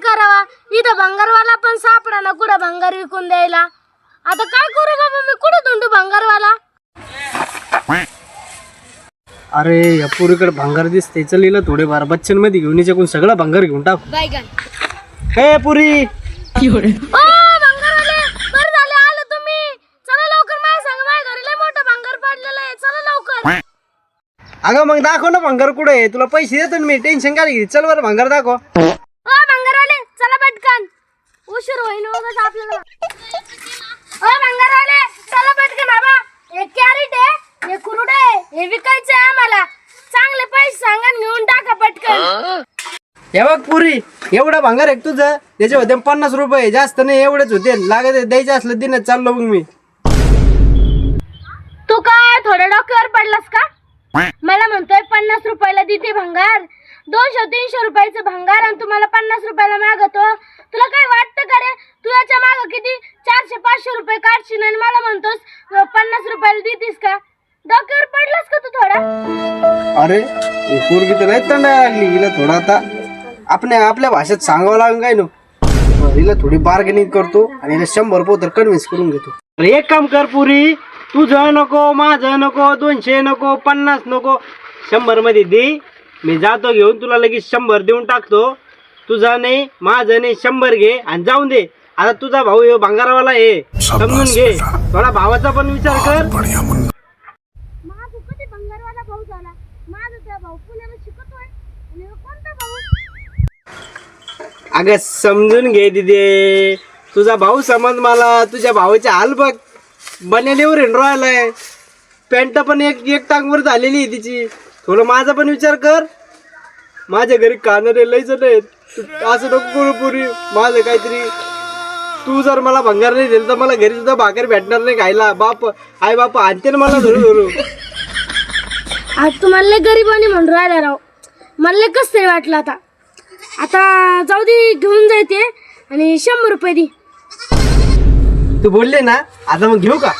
करावा, इथं भंगारवाला पण सापडा ना कुठं भंगार विकून द्यायला. आता काय करू बाबा, मी कुठं धुंडू भंगारवाला. अरे या पुरीकडे भंगार दिसते, चल हिला थोडेफार बच्चन मध्ये घेऊन याच्याकडून सगळं भंगार घेऊन टाक. हे पुरी ओ भंगारवाले, बरं झालं आलं तुम्ही. चला लवकर माझ्या संग, माझ्या घरी लय मोठं भंगार पडलेलं आहे. चला लवकर. अगं मग दाखव ना भंगार कुठे आहे, तुला पैसे देतो ना मी, टेन्शन काय घे. चल बरं भंगार दाखव. ओ भंगारवाले चला पटकन, उशीर होईन उगाच आपल्याला. ओ भंगारवाले चला पटकन बाबा. एक कॅरेट आहे, एक कुरुड आहे, हे विकायचं आहे आम्हाला. चांगले पैसे सांगा आणि घेऊन टाका पटकन. हे बघ पुरी, एवढा भंगार आहे तुझं, त्याचे होते 50 रुपये, जास्त नाही एवढेच होते. लागत द्यायचे असलं दिन चाललो मग मी. तू काय थोडं डोक्यावर पडलास का? मला म्हणतोय 50 रुपयाला देते भंगार, 200-300 रुपयाचं भंगार, आणि तुम्हाला 50 रुपयाला मागतो. तुला काय वाटतं का रे? तू याच्या माग किती 400-500 रुपये काढशील आणि मला म्हणतोस 50 रुपयाला देतीस का? डोक्यावर पडलास का तू थोडा? अरे पोरगी तर नाही तंड लागली, हिला थोडा आता आपल्या भाषेत सांगावं लागेल काय नो. हिला थोडी बार्गेनिंग करतो आणि हिला 100 रुपये तर कन्व्हिन्स करून घेतो. अरे एक काम कर पुरी, तुझं नको, माझं नको, 200 नको, 50 नको, 100 मध्ये दे. मी जातो घेऊन, तुला लगेच 100 देऊन टाकतो. तुझा नाही, माझं नाही, 100 घे आणि जाऊन दे. आता तुझा भाऊ हे भंगारवाला आहे, समजून घे. थोडा भावाचा पण विचार कर. माझा कधी भंगारवाला भाऊ झाला? माझा त्या भाऊ पुण्याला शिकतोय आणि हा कोणता भाऊ? अगं समजून घे दिदे, तुझा भाऊ समज मला. तुझ्या भावाचे हाल बघ, बनेलीवर राहिलाय, पॅन्ट पण एक टांगवर झालेली आहे तिची. थोडं माझा पण विचार कर. माझ्या घरी कानरे लय जण आहेत, असं नको करू पुरी. माझं काहीतरी, तू जर मला भंगार नाही दिलं तर मला घरी सुद्धा भाकर भेटणार नाही खायला. आई बाप आणते ना मला धरू. आज तुम्हाला लय गरीबानी म्हणून राहिला राव. मला लय कसं तरी वाटलं. आता जाऊ दे, घेऊन जायते आणि 100 रुपये दे. तू बोलले ना, आता मग घेऊ का?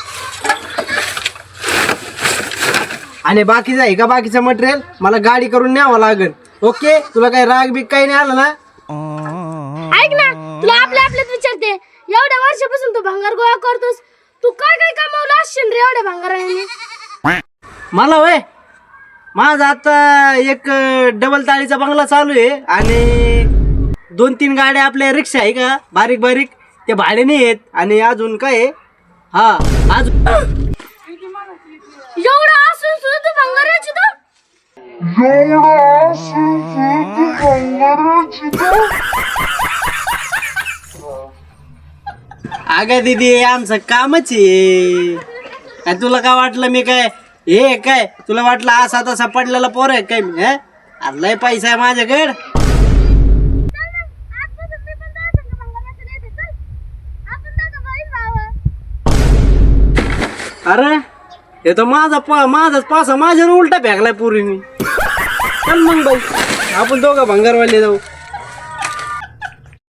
आणि बाकीचं आहे का? बाकीचं मटेरियल मला गाडी करून न्यावं लागेल. ओके, तुला काही राग बी काही नाही आला ना? ऐक ना, तुला आपल्यात विचारते, एवढ्या वर्षापासून तू भंगार गोळा करतोस, तू काय काय कमावलं असशील रे एवढ्या भंगाराने? मला वय, माझा आता एक डबल ताळीचा बंगला चालू आहे आणि 2-3 गाड्या आपल्या रिक्षा आहे का बारीक बारीक, ते भाड्याने आहेत. आणि अजून काय, हा अजून एवढं असून सुद्धा तू भंगाराची तर? अगं दीदी, आमचं कामच आहे. काय तुला काय वाटलं मी काय हे काय, तुला वाटलं असा तसा पडलेला पोर आहे काय मी? लय पैसा आहे माझ्याकडे. अरे हे तर माझाच पासा माझ्यावर उलटा फेकलाय पुरीनी. चल मग बाई, आपण दोघं भंगारवाले जाऊ.